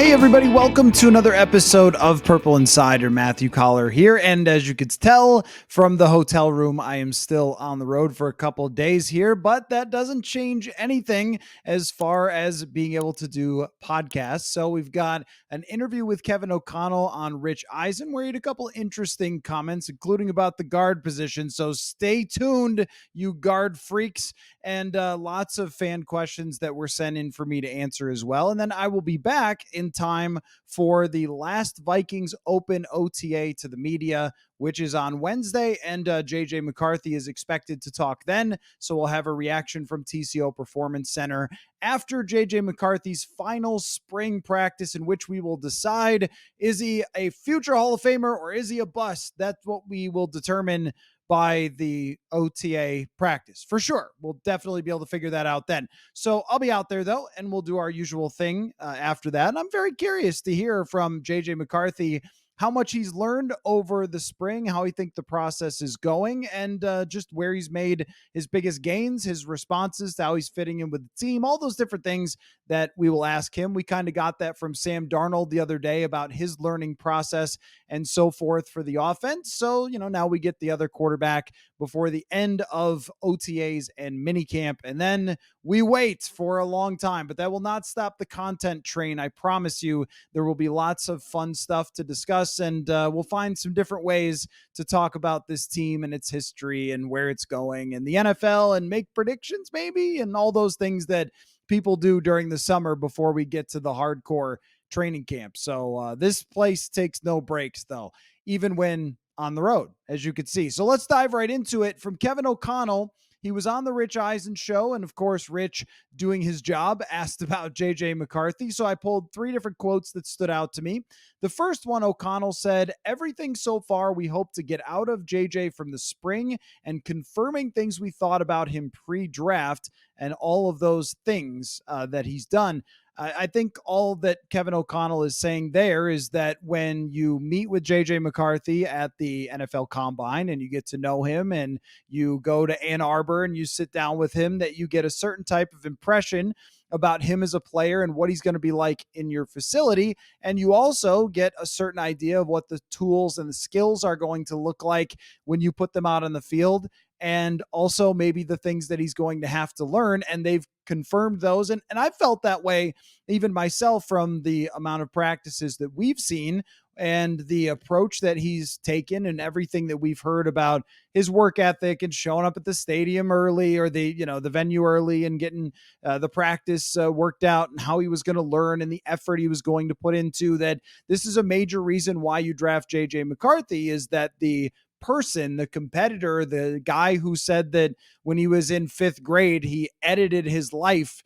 Hey everybody, welcome to another episode of Purple Insider. Matthew Coller here, and as you could tell from the hotel room, I am still on the road for a couple of days here, but that doesn't change anything as far as being able to do podcasts. So we've got an interview with Kevin O'Connell on Rich Eisen, where he had a couple interesting comments, including about the guard position. So stay tuned, you guard freaks, and lots of fan questions that were sent in for me to answer as well. And then I will be back in time for the last Vikings open OTA to the media, which is on Wednesday, and J.J. McCarthy is expected to talk then, so we'll have a reaction from TCO Performance Center after J.J. McCarthy's final spring practice, in which we will decide, is he a future Hall of Famer or is he a bust? That's what we will determine by the OTA practice. For sure. We'll definitely be able to figure that out then. So I'll be out there though, and we'll do our usual thing after that. And I'm very curious to hear from JJ McCarthy how much he's learned over the spring, how he thinks the process is going, and just where he's made his biggest gains, his responses to how he's fitting in with the team, all those different things that we will ask him. We kind of got that from Sam Darnold the other day about his learning process and so forth for the offense. So, now we get the other quarterback before the end of OTAs and minicamp, and then we wait for a long time, but that will not stop the content train. I promise you, there will be lots of fun stuff to discuss, and we'll find some different ways to talk about this team and its history and where it's going and the NFL and make predictions maybe, and all those things that people do during the summer before we get to the hardcore training camp. So this place takes no breaks though, even when on the road, as you can see. So let's dive right into it. From Kevin O'Connell, he was on the Rich Eisen Show, and of course, Rich, doing his job, asked about J.J. McCarthy. So I pulled three different quotes that stood out to me. The first one, O'Connell said, "Everything so far we hope to get out of J.J. from the spring, and confirming things we thought about him pre-draft, and all of those things that he's done." I think all that Kevin O'Connell is saying there is that when you meet with J.J. McCarthy at the NFL Combine and you get to know him, and you go to Ann Arbor and you sit down with him, that you get a certain type of impression about him as a player and what he's going to be like in your facility. And you also get a certain idea of what the tools and the skills are going to look like when you put them out on the field, and also maybe the things that he's going to have to learn. And they've confirmed those. And I felt that way even myself from the amount of practices that we've seen and the approach that he's taken and everything that we've heard about his work ethic and showing up at the stadium early, or the venue early, and getting the practice worked out, and how he was going to learn and the effort he was going to put into that. This is a major reason why you draft JJ McCarthy, is that the person, the competitor, the guy who said that when he was in fifth grade, he edited his life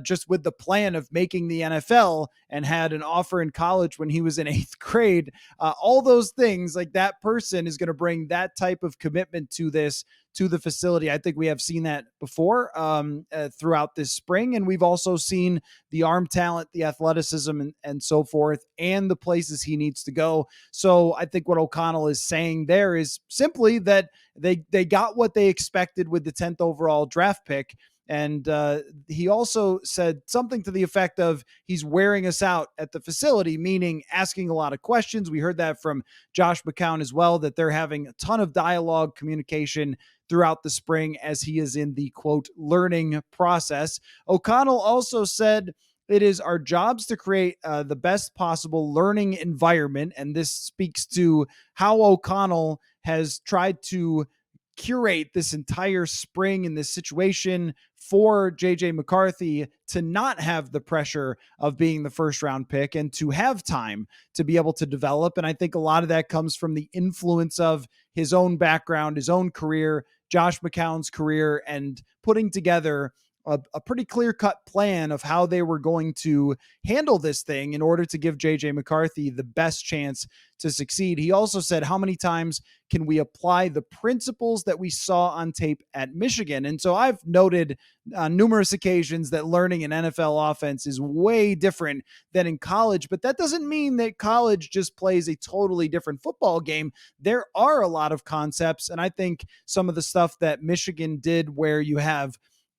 just with the plan of making the NFL, and had an offer in college when he was in eighth grade. All those things, like, that person is going to bring that type of commitment to the facility. I think we have seen that before throughout this spring. And we've also seen the arm talent, the athleticism, and so forth, and the places he needs to go. So I think what O'Connell is saying there is simply that they got what they expected with the 10th overall draft pick. And he also said something to the effect of, he's wearing us out at the facility, meaning asking a lot of questions. We heard that from Josh McCown as well, that they're having a ton of dialogue, communication throughout the spring as he is in the, quote, learning process. O'Connell also said, "It is our jobs to create the best possible learning environment." And this speaks to how O'Connell has tried to curate this entire spring in this situation for JJ McCarthy to not have the pressure of being the first round pick, and to have time to be able to develop. And I think a lot of that comes from the influence of his own background, his own career, Josh McCown's career, and putting together a pretty clear-cut plan of how they were going to handle this thing in order to give JJ McCarthy the best chance to succeed. He also said, "How many times can we apply the principles that we saw on tape at Michigan?" And so I've noted on numerous occasions that learning an NFL offense is way different than in college, but that doesn't mean that college just plays a totally different football game. There are a lot of concepts, and I think some of the stuff that Michigan did, where you have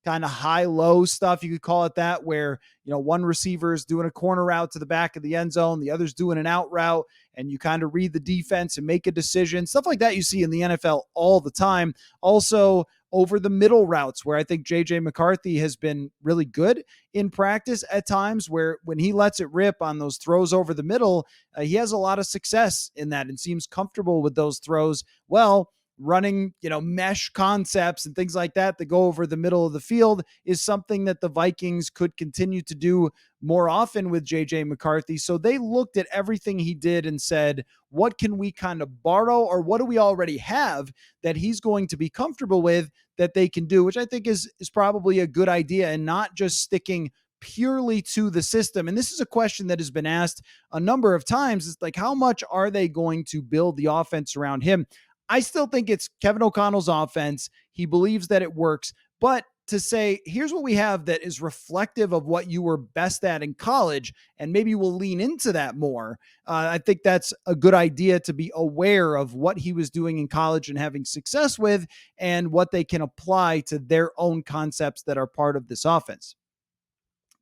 kind of high-low stuff, you could call it that, where, one receiver is doing a corner route to the back of the end zone, the other's doing an out route, and you kind of read the defense and make a decision. Stuff like that you see in the NFL all the time. Also, over the middle routes, where I think J.J. McCarthy has been really good in practice at times, where when he lets it rip on those throws over the middle, he has a lot of success in that and seems comfortable with those throws. Well, running, mesh concepts and things like that go over the middle of the field is something that the Vikings could continue to do more often with JJ McCarthy. So they looked at everything he did and said, what can we kind of borrow, or what do we already have that he's going to be comfortable with that they can do, which I think is probably a good idea, and not just sticking purely to the system. And this is a question that has been asked a number of times. It's like, how much are they going to build the offense around him? I still think it's Kevin O'Connell's offense. He believes that it works, but to say, here's what we have that is reflective of what you were best at in college, and maybe we'll lean into that more. I think that's a good idea, to be aware of what he was doing in college and having success with, and what they can apply to their own concepts that are part of this offense.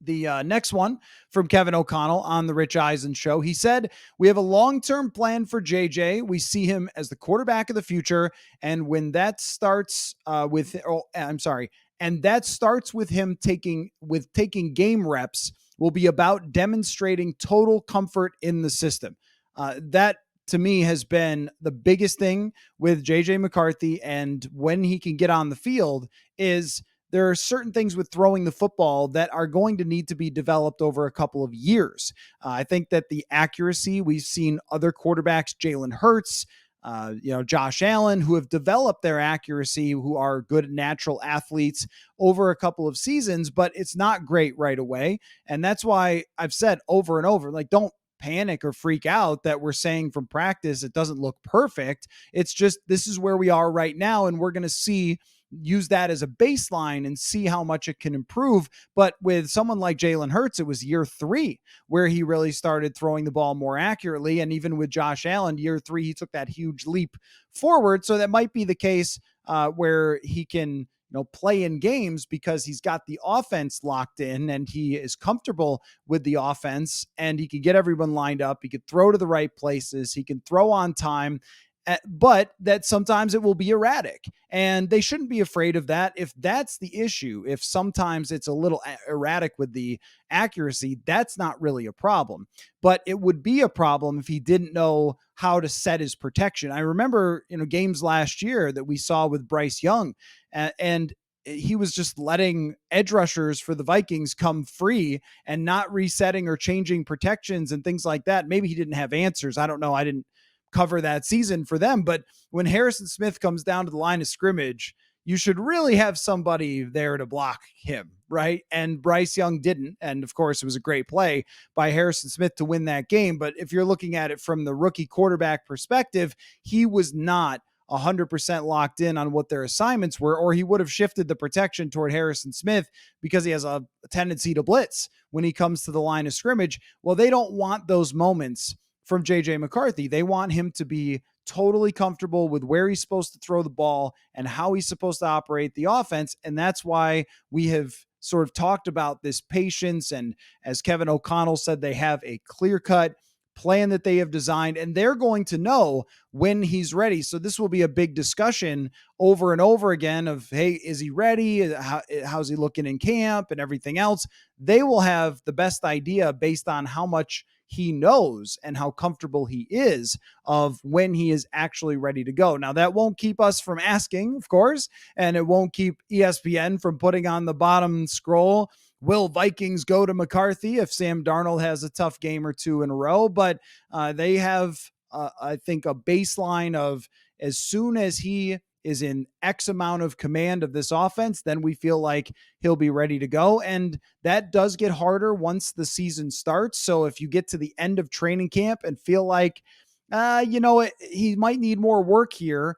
The next one from Kevin O'Connell on the Rich Eisen Show. He said, we have a long-term plan for JJ. We see him as the quarterback of the future. And when that starts and that starts with him taking game reps, will be about demonstrating total comfort in the system. That to me has been the biggest thing with JJ McCarthy. And when he can get on the field, is there are certain things with throwing the football that are going to need to be developed over a couple of years. I think that the accuracy, we've seen other quarterbacks, Jalen Hurts, Josh Allen, who have developed their accuracy, who are good natural athletes over a couple of seasons, but it's not great right away. And that's why I've said over and over, like, don't panic or freak out that we're saying from practice it doesn't look perfect. It's just, this is where we are right now, and we're going to use that as a baseline and see how much it can improve. But with someone like Jalen Hurts, it was year 3 where he really started throwing the ball more accurately. And even with Josh Allen, year 3, he took that huge leap forward. So that might be the case where he can, play in games because he's got the offense locked in and he is comfortable with the offense, and he can get everyone lined up. He could throw to the right places. He can throw on time. But that sometimes it will be erratic, and they shouldn't be afraid of that. If that's the issue, if sometimes it's a little erratic with the accuracy, that's not really a problem. But it would be a problem if he didn't know how to set his protection. I remember, games last year that we saw with Bryce Young, and he was just letting edge rushers for the Vikings come free and not resetting or changing protections and things like that. Maybe he didn't have answers. I don't know. I didn't cover that season for them. But when Harrison Smith comes down to the line of scrimmage, you should really have somebody there to block him, right? And Bryce Young didn't. And of course, it was a great play by Harrison Smith to win that game. But if you're looking at it from the rookie quarterback perspective, he was not 100% locked in on what their assignments were, or he would have shifted the protection toward Harrison Smith because he has a tendency to blitz when he comes to the line of scrimmage. Well, they don't want those moments from JJ McCarthy. They want him to be totally comfortable with where he's supposed to throw the ball and how he's supposed to operate the offense. And that's why we have sort of talked about this patience. And as Kevin O'Connell said, they have a clear-cut plan that they have designed, and they're going to know when he's ready. So this will be a big discussion over and over again of, hey, is he ready? How's he looking in camp and everything else? They will have the best idea based on how much he knows and how comfortable he is of when he is actually ready to go. Now, that won't keep us from asking, of course, and it won't keep ESPN from putting on the bottom scroll, will Vikings go to McCarthy if Sam Darnold has a tough game or two in a row? But they have, I think, a baseline of, as soon as he is in X amount of command of this offense, then we feel like he'll be ready to go. And that does get harder once the season starts. So if you get to the end of training camp and feel like, he might need more work here,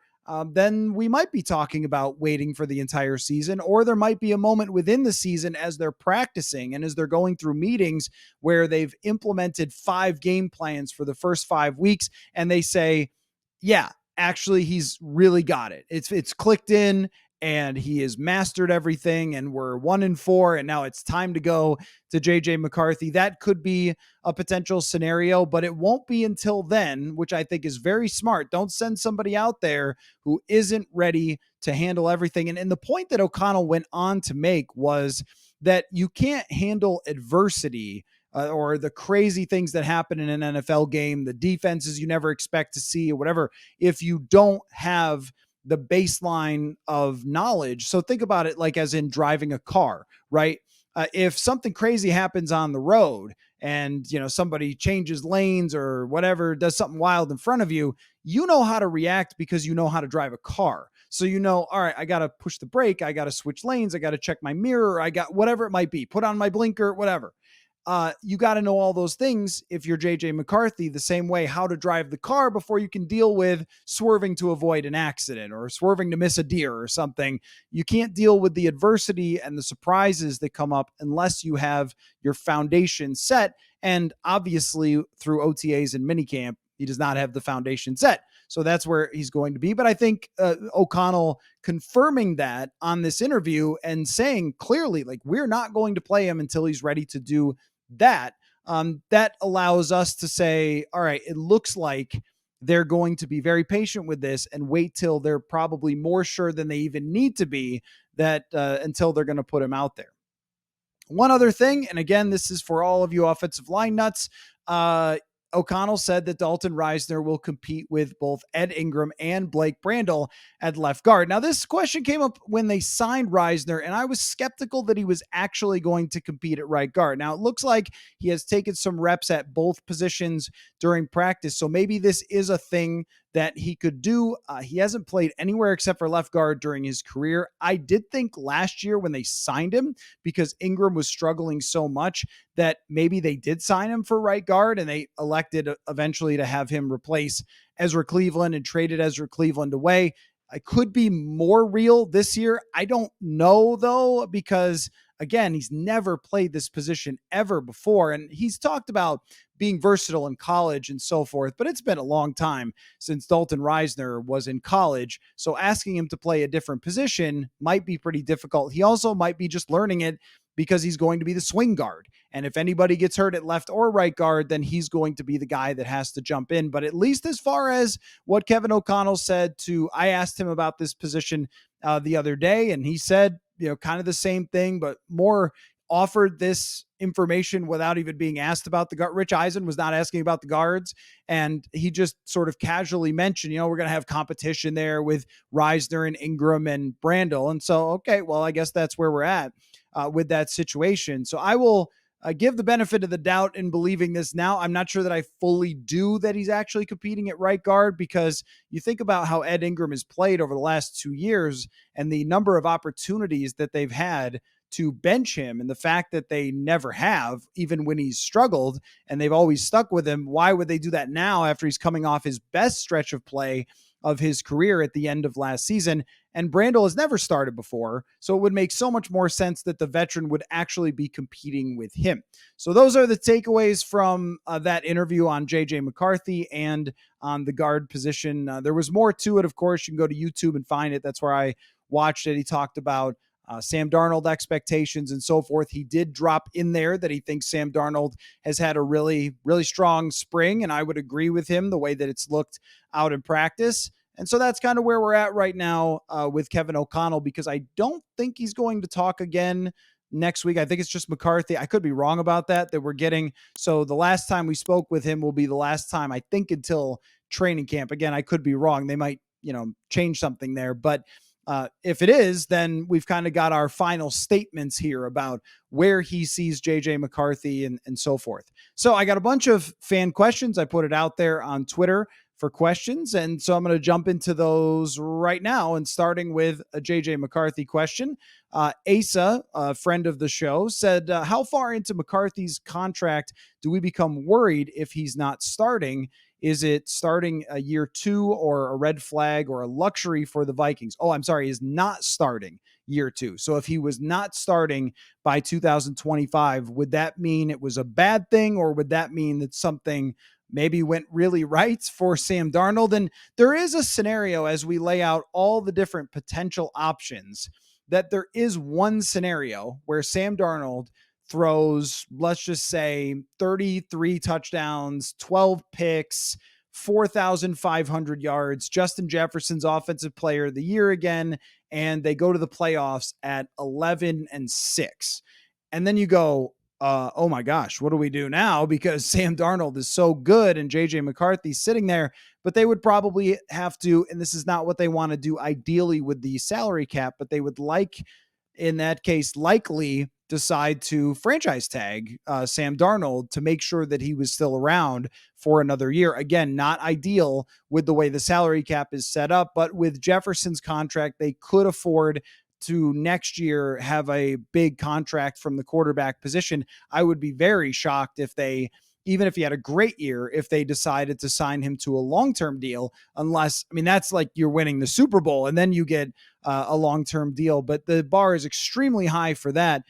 then we might be talking about waiting for the entire season, or there might be a moment within the season as they're practicing and as they're going through meetings where they've implemented 5 game plans for the first 5 weeks. And they say, yeah, actually, he's really got it. It's clicked in, and he has mastered everything and we're 1-4 and now it's time to go to JJ McCarthy. That could be a potential scenario, but it won't be until then, which I think is very smart. Don't send somebody out there who isn't ready to handle everything. And the point that O'Connell went on to make was that you can't handle adversity or the crazy things that happen in an NFL game, the defenses you never expect to see or whatever, if you don't have the baseline of knowledge. So think about it like as in driving a car, right? If something crazy happens on the road and somebody changes lanes or whatever, does something wild in front of you, you know how to react because you know how to drive a car. So all right, I got to push the brake, I got to switch lanes, I got to check my mirror, I got whatever it might be, put on my blinker, whatever. You got to know all those things if you're JJ McCarthy, the same way how to drive the car before you can deal with swerving to avoid an accident or swerving to miss a deer or something. You can't deal with the adversity and the surprises that come up unless you have your foundation set. And obviously, through OTAs and minicamp, he does not have the foundation set. So that's where he's going to be. But I think O'Connell confirming that on this interview and saying clearly, like, we're not going to play him until he's ready to do that, that allows us to say, all right, it looks like they're going to be very patient with this and wait till they're probably more sure than they even need to be that until they're going to put him out there. One other thing, and again, this is for all of you offensive line nuts. O'Connell said that Dalton Risner will compete with both Ed Ingram and Blake Brandel at left guard. Now, this question came up when they signed Risner, and I was skeptical that he was actually going to compete at right guard. Now, it looks like he has taken some reps at both positions during practice, so maybe this is a thing that he could do. He hasn't played anywhere except for left guard during his career. I did think last year when they signed him, because Ingram was struggling so much, that maybe they did sign him for right guard and they elected eventually to have him replace Ezra Cleveland and traded Ezra Cleveland away. I could be more real this year. I don't know though, because again, he's never played this position ever before. And he's talked about being versatile in college and so forth, but it's been a long time since Dalton Risner was in college. So asking him to play a different position might be pretty difficult. He also might be just learning it because he's going to be the swing guard. And if anybody gets hurt at left or right guard, then he's going to be the guy that has to jump in. But at least as far as what Kevin O'Connell said I asked him about this position the other day, and he said, kind of the same thing, but more offered this information without even being asked about the guard. Rich Eisen was not asking about the guards, and he just sort of casually mentioned, we're going to have competition there with Risner and Ingram and Brandel. And so, okay, well, I guess that's where we're at with that situation. So I will give the benefit of the doubt in believing this now. I'm not sure that I fully do that he's actually competing at right guard, because you think about how Ed Ingram has played over the last 2 years and the number of opportunities that they've had to bench him, and the fact that they never have, even when he's struggled, and they've always stuck with him. Why would they do that now after he's coming off his best stretch of play of his career at the end of last season? And Brandel has never started before, so it would make so much more sense that the veteran would actually be competing with him. So those are the takeaways from that interview on JJ McCarthy and on the guard position. There was more to it, of course. You can go to YouTube and find it. That's where I watched it. He talked about Sam Darnold expectations and so forth. He did drop in there that he thinks Sam Darnold has had a really, really strong spring, and I would agree with him the way that it's looked out in practice. And so that's kind of where we're at right now with Kevin O'Connell, because I don't think he's going to talk again next week. I think it's just McCarthy. I could be wrong about that we're getting. So the last time we spoke with him will be the last time, I think, until training camp. Again, I could be wrong. They might, change something there, but if it is, then we've kind of got our final statements here about where he sees JJ McCarthy and so forth. So I got a bunch of fan questions. I put it out there on Twitter for questions. And so I'm going to jump into those right now, and starting with a JJ McCarthy question. Asa, a friend of the show, said, how far into McCarthy's contract do we become worried if he's not starting? Is it starting a year 2 or a red flag or a luxury for the Vikings? Oh, I'm sorry, is not starting year 2. So if he was not starting by 2025, would that mean it was a bad thing, or would that mean that something maybe went really right for Sam Darnold. And there is a scenario as we lay out all the different potential options that there is one scenario where Sam Darnold throws, let's just say, 33 touchdowns, 12 picks, 4,500 yards, Justin Jefferson's offensive player of the year again, and they go to the playoffs at 11-6. And then you go, oh my gosh, what do we do now? Because Sam Darnold is so good and J.J. McCarthy's sitting there, but they would probably have to, and this is not what they want to do ideally with the salary cap, but they would like, in that case, likely decide to franchise tag Sam Darnold to make sure that he was still around for another year. Again, not ideal with the way the salary cap is set up, but with Jefferson's contract, they could afford to next year have a big contract from the quarterback position. I would be very shocked if they, even if he had a great year, if they decided to sign him to a long-term deal, unless, I mean, that's like you're winning the Super Bowl and then you get a long-term deal, but the bar is extremely high for that.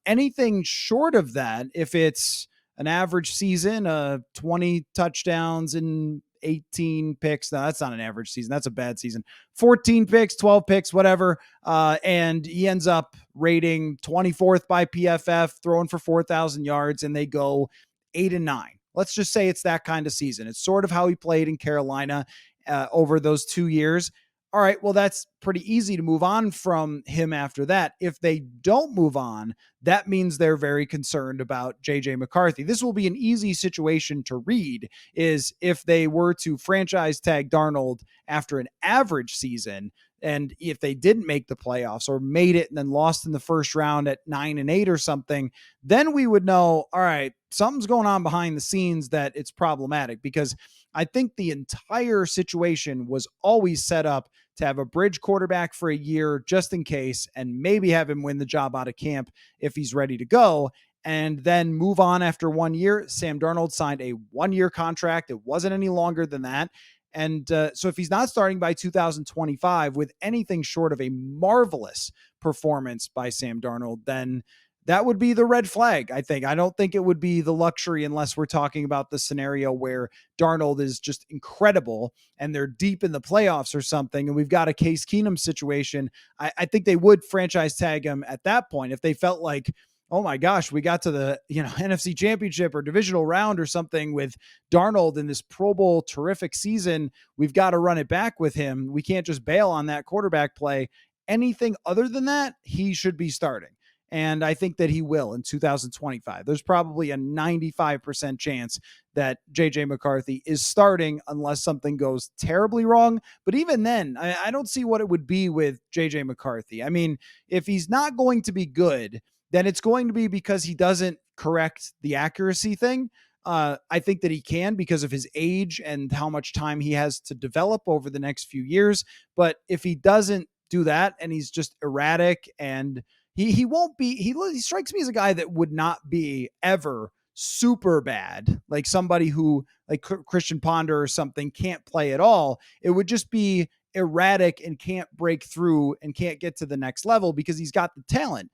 Anything short of that, if it's an average season, 20 touchdowns and 18 picks. No, that's not an average season. That's a bad season. 14 picks, 12 picks, whatever. And he ends up rating 24th by PFF, throwing for 4,000 yards, and they go 8-9. Let's just say it's that kind of season. It's sort of how he played in Carolina over those 2 years. All right, well, that's pretty easy to move on from him after that. If they don't move on, that means they're very concerned about J.J. McCarthy. This will be an easy situation to read, is if they were to franchise tag Darnold after an average season, and if they didn't make the playoffs or made it and then lost in the first round at 9-8 or something, then we would know, all right, something's going on behind the scenes that it's problematic, because I think the entire situation was always set up to have a bridge quarterback for a year just in case, and maybe have him win the job out of camp if he's ready to go, and then move on after 1 year. Sam Darnold signed a 1-year contract. It wasn't any longer than that. And so if he's not starting by 2025 with anything short of a marvelous performance by Sam Darnold, then that would be the red flag, I think. I don't think it would be the luxury unless we're talking about the scenario where Darnold is just incredible and they're deep in the playoffs or something, and we've got a Case Keenum situation. I think they would franchise tag him at that point if they felt like, oh my gosh, we got to the NFC Championship or divisional round or something with Darnold in this Pro Bowl terrific season. We've got to run it back with him. We can't just bail on that quarterback play. Anything other than that, he should be starting. And I think that he will in 2025. There's probably a 95% chance that J.J. McCarthy is starting unless something goes terribly wrong. But even then, I don't see what it would be with J.J. McCarthy. I mean, if he's not going to be good, then it's going to be because he doesn't correct the accuracy thing. I think that he can because of his age and how much time he has to develop over the next few years. But if he doesn't do that and he's just erratic, and he won't be, he strikes me as a guy that would not be ever super bad, like somebody who, like Christian Ponder or something, can't play at all. It would just be erratic and can't break through and can't get to the next level because he's got the talent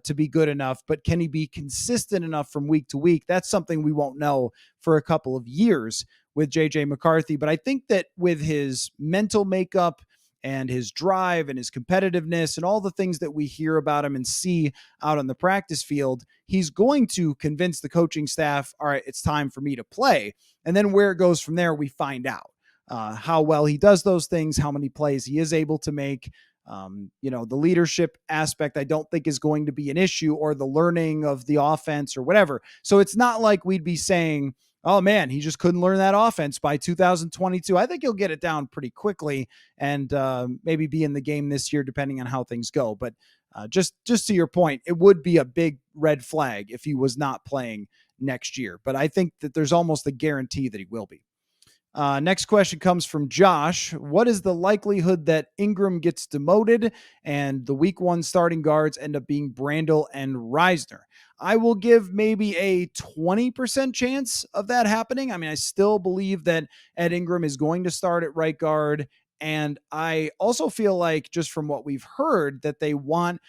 to be good enough. But can he be consistent enough from week to week? That's something we won't know for a couple of years with J.J. McCarthy. But I think that with his mental makeup and his drive and his competitiveness and all the things that we hear about him and see out on the practice field, he's going to convince the coaching staff, all right, it's time for me to play. And then where it goes from there, we find out how well he does those things, how many plays he is able to make. The leadership aspect, I don't think is going to be an issue, or the learning of the offense or whatever. So it's not like we'd be saying, oh man, he just couldn't learn that offense by 2022. I think he'll get it down pretty quickly and maybe be in the game this year, depending on how things go. But just to your point, it would be a big red flag if he was not playing next year. But I think that there's almost a guarantee that he will be. Next question comes from Josh. What is the likelihood that Ingram gets demoted and the week 1 starting guards end up being Brandel and Reisner? I will give maybe a 20% chance of that happening. I mean, I still believe that Ed Ingram is going to start at right guard. And I also feel like, just from what we've heard, that they want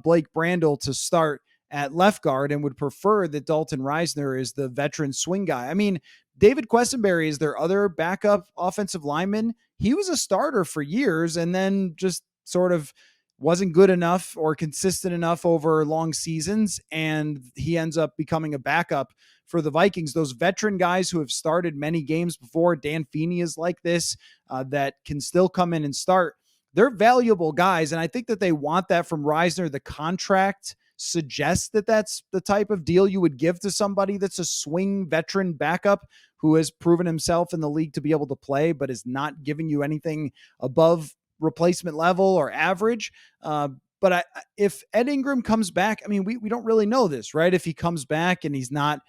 Blake Brandel to start at left guard and would prefer that Dalton Reisner is the veteran swing guy. I mean, David Quessenberry is their other backup offensive lineman. He was a starter for years and then just sort of wasn't good enough or consistent enough over long seasons. And he ends up becoming a backup for the Vikings. Those veteran guys who have started many games before, Dan Feeney is like this, that can still come in and start. They're valuable guys. And I think that they want that from Reisner. The contract suggests that that's the type of deal you would give to somebody that's a swing veteran backup who has proven himself in the league to be able to play, but is not giving you anything above replacement level or average. But if Ed Ingram comes back, I mean, we don't really know this, right? If he comes back and he's not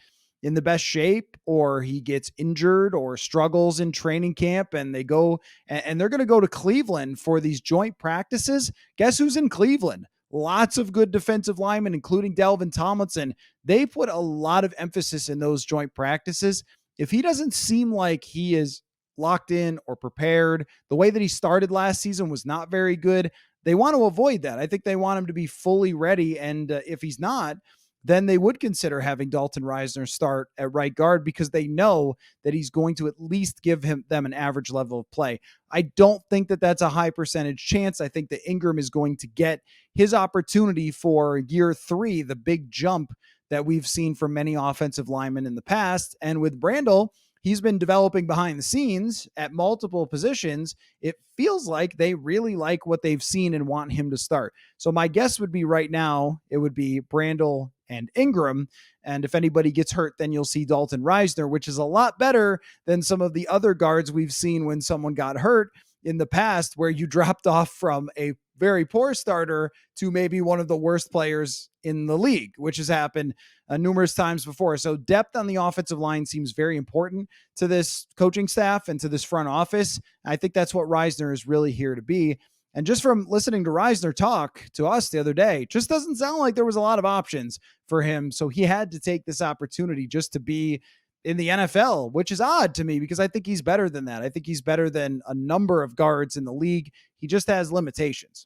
in the best shape, or he gets injured or struggles in training camp, and they go and they're going to go to Cleveland for these joint practices. Guess who's in Cleveland? Lots of good defensive linemen, including Delvin Tomlinson. They put a lot of emphasis in those joint practices. If he doesn't seem like he is locked in or prepared, the way that he started last season was not very good. They want to avoid that. I think they want him to be fully ready. And if he's not, then they would consider having Dalton Reisner start at right guard because they know that he's going to at least give them an average level of play. I don't think that that's a high percentage chance. I think that Ingram is going to get his opportunity for year 3, the big jump that we've seen from many offensive linemen in the past. And with Brandel, he's been developing behind the scenes at multiple positions. It feels like they really like what they've seen and want him to start. So my guess would be right now, it would be Brandel and Ingram. And if anybody gets hurt, then you'll see Dalton Reisner, which is a lot better than some of the other guards we've seen when someone got hurt in the past, where you dropped off from a very poor starter to maybe one of the worst players in the league, which has happened numerous times before. So depth on the offensive line seems very important to this coaching staff and to this front office. I think that's what Reisner is really here to be. And just from listening to Reisner talk to us the other day, just doesn't sound like there was a lot of options for him. So he had to take this opportunity just to be in the NFL, which is odd to me because I think he's better than that. I think he's better than a number of guards in the league. He just has limitations.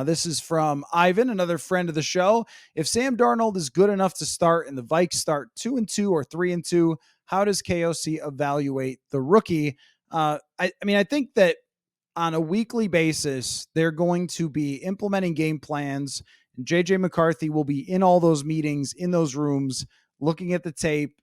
This is from Ivan, another friend of the show. If Sam Darnold is good enough to start and the Vikes start 2-2 or 3-2, how does KOC evaluate the rookie? I mean, I think that on a weekly basis, they're going to be implementing game plans. And J.J. McCarthy will be in all those meetings, in those rooms, looking at the tape,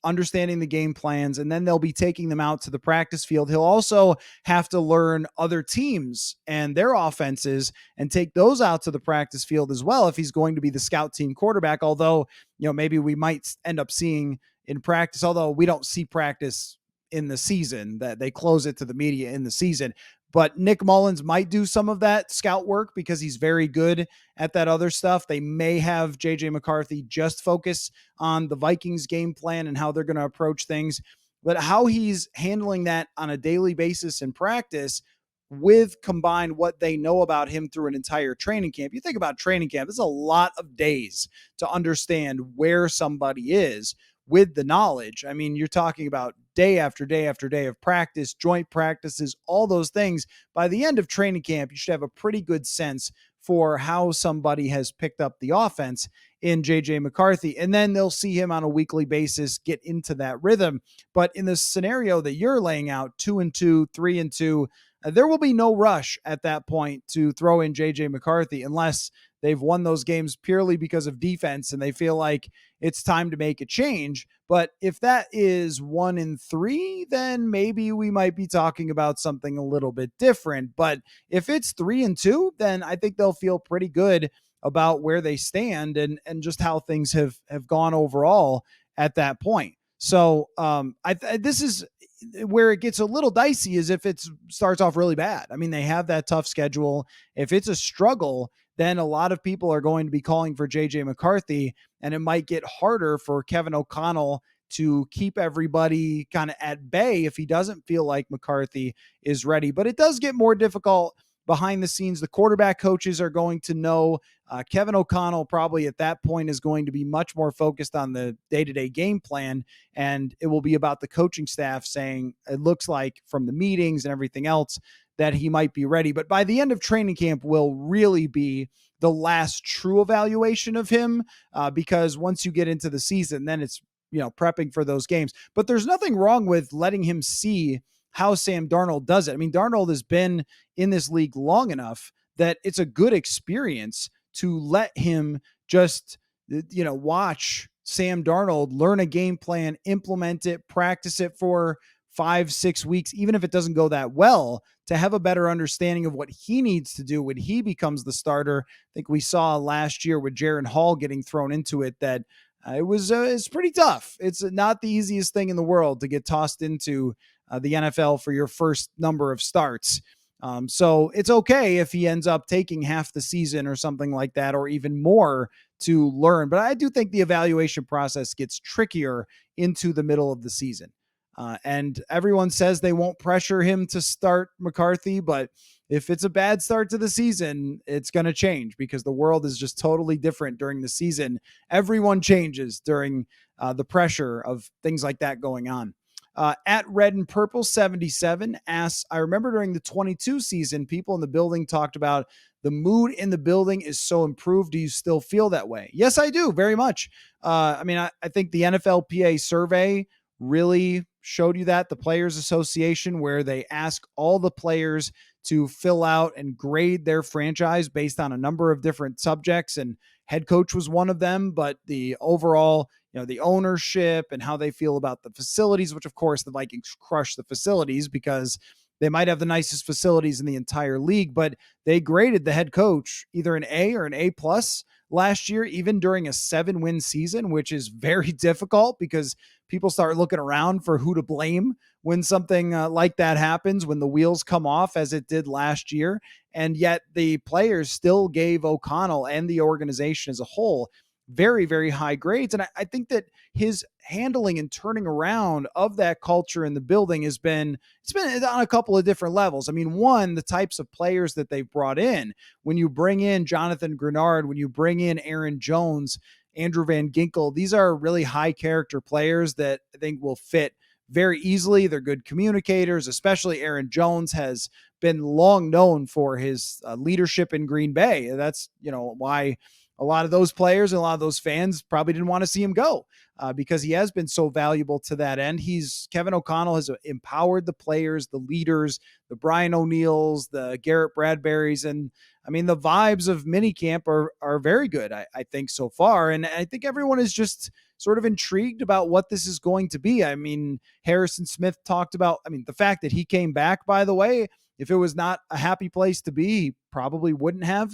understanding the game plans, and then they'll be taking them out to the practice field. He'll also have to learn other teams and their offenses and take those out to the practice field as well if he's going to be the scout team quarterback. Although, maybe we might end up seeing in practice, although we don't see practice in the season, that they close it to the media in the season. But Nick Mullins might do some of that scout work because he's very good at that other stuff. They may have J.J. McCarthy just focus on the Vikings game plan and how they're going to approach things. But how he's handling that on a daily basis in practice with combined what they know about him through an entire training camp. You think about training camp, there's a lot of days to understand where somebody is with the knowledge. I mean, you're talking about day after day after day of practice, joint practices, all those things. By the end of training camp, you should have a pretty good sense for how somebody has picked up the offense in J.J. McCarthy. And then they'll see him on a weekly basis get into that rhythm. But in the scenario that you're laying out, 2-2, 3-2, there will be no rush at that point to throw in J.J. McCarthy unless they've won those games purely because of defense and they feel like it's time to make a change. But if that is 1-3, then maybe we might be talking about something a little bit different. But if it's 3-2, then I think they'll feel pretty good about where they stand and just how things have gone overall at that point. So this is where it gets a little dicey, is if it starts off really bad. I mean, they have that tough schedule. If it's a struggle, then a lot of people are going to be calling for J.J. McCarthy, and it might get harder for Kevin O'Connell to keep everybody kind of at bay if he doesn't feel like McCarthy is ready. But it does get more difficult behind the scenes. The quarterback coaches are going to know. Kevin O'Connell probably at that point is going to be much more focused on the day-to-day game plan, and it will be about the coaching staff saying it looks like from the meetings and everything else that he might be ready. But by the end of training camp will really be the last true evaluation of him, because once you get into the season, then it's, prepping for those games. But there's nothing wrong with letting him see how Sam Darnold does it. I mean, Darnold has been in this league long enough that it's a good experience to let him just, watch Sam Darnold learn a game plan, implement it, practice it for 5, 6 weeks, even if it doesn't go that well, to have a better understanding of what he needs to do when he becomes the starter. I think we saw last year with Jaron Hall getting thrown into it that it's pretty tough. It's not the easiest thing in the world to get tossed into the NFL for your first number of starts. So it's okay if he ends up taking half the season or something like that, or even more to learn. But I do think the evaluation process gets trickier into the middle of the season. And everyone says they won't pressure him to start McCarthy, but if it's a bad start to the season, it's going to change because the world is just totally different during the season. Everyone changes during the pressure of things like that going on. At Red and Purple 77 asks, I remember during the 22 season, people in the building talked about the mood in the building is so improved. Do you still feel that way? Yes, I do, very much. I think the NFLPA survey really showed you that, the Players Association, where they ask all the players to fill out and grade their franchise based on a number of different subjects, and head coach was one of them, but the overall, the ownership and how they feel about the facilities, which of course the Vikings crush the facilities because they might have the nicest facilities in the entire league, but they graded the head coach either an A or an A plus last year, even during a 7-win season, which is very difficult because people start looking around for who to blame when something like that happens, when the wheels come off, as it did last year. And yet the players still gave O'Connell and the organization as a whole very, very high grades. And I think that his handling and turning around of that culture in the building it's been on a couple of different levels. I mean, one, the types of players that they've brought in. When you bring in Jonathan Grenard, when you bring in Aaron Jones, Andrew Van Ginkel, these are really high character players that I think will fit very easily. They're good communicators, especially Aaron Jones has been long known for his leadership in Green Bay. That's, why a lot of those players and a lot of those fans probably didn't want to see him go because he has been so valuable to that end. Kevin O'Connell has empowered the players, the leaders, the Brian O'Neills, the Garrett Bradburys, and I mean, the vibes of minicamp are very good, I think, so far. And I think everyone is just sort of intrigued about what this is going to be. I mean, Harrison Smith talked about, the fact that he came back, by the way, if it was not a happy place to be, he probably wouldn't have.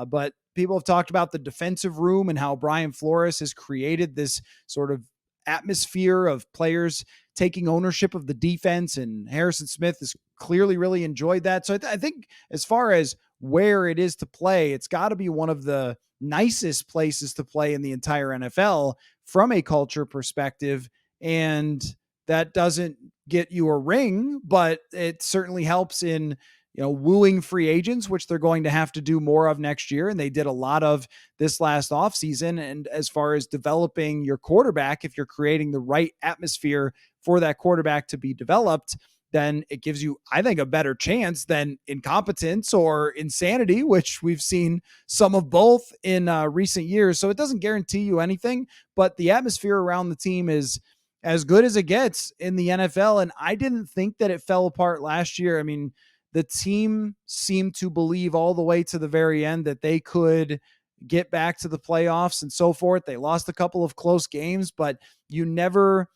But people have talked about the defensive room and how Brian Flores has created this sort of atmosphere of players taking ownership of the defense. And Harrison Smith has clearly really enjoyed that. So I think as far as where it is to play, it's got to be one of the nicest places to play in the entire NFL from a culture perspective. And that doesn't get you a ring, but it certainly helps in, wooing free agents, which they're going to have to do more of next year. And they did a lot of this last offseason. And as far as developing your quarterback, if you're creating the right atmosphere for that quarterback to be developed, then it gives you, I think, a better chance than incompetence or insanity, which we've seen some of both in recent years. So it doesn't guarantee you anything, but the atmosphere around the team is as good as it gets in the NFL. And I didn't think that it fell apart last year. I mean, the team seemed to believe all the way to the very end that they could get back to the playoffs and so forth. They lost a couple of close games, but you never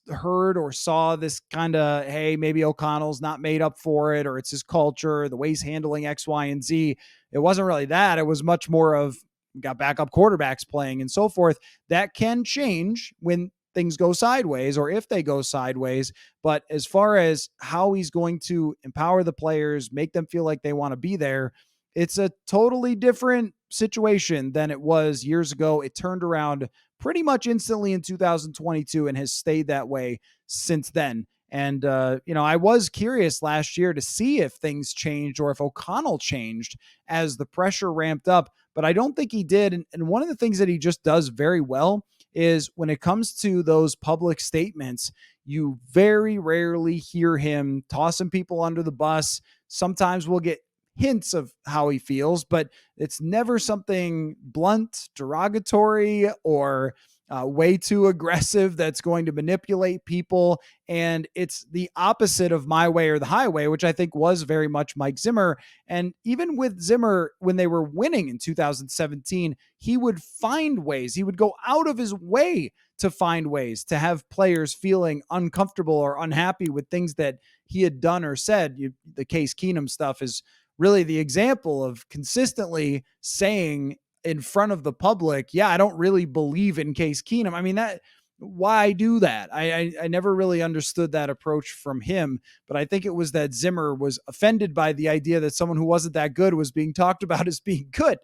heard or saw this kind of, hey, maybe O'Connell's not made up for it, or it's his culture, the way he's handling X, Y, and Z. It wasn't really that. It was much more of got backup quarterbacks playing and so forth. That can change when things go sideways or if they go sideways. But as far as how he's going to empower the players, make them feel like they want to be there, it's a totally different situation than it was years ago. It turned around pretty much instantly in 2022 and has stayed that way since then. And, I was curious last year to see if things changed or if O'Connell changed as the pressure ramped up, but I don't think he did. And one of the things that he just does very well is when it comes to those public statements, you very rarely hear him tossing people under the bus. Sometimes we'll get hints of how he feels, but it's never something blunt, derogatory, or way too aggressive that's going to manipulate people. And it's the opposite of my way or the highway, which I think was very much Mike Zimmer. And even with Zimmer, when they were winning in 2017, he would find ways, he would go out of his way to find ways to have players feeling uncomfortable or unhappy with things that he had done or said. The Case Keenum stuff is really the example of consistently saying in front of the public, yeah, I don't really believe in Case Keenum. I mean, that why do that? I never really understood that approach from him, but I think it was that Zimmer was offended by the idea that someone who wasn't that good was being talked about as being good,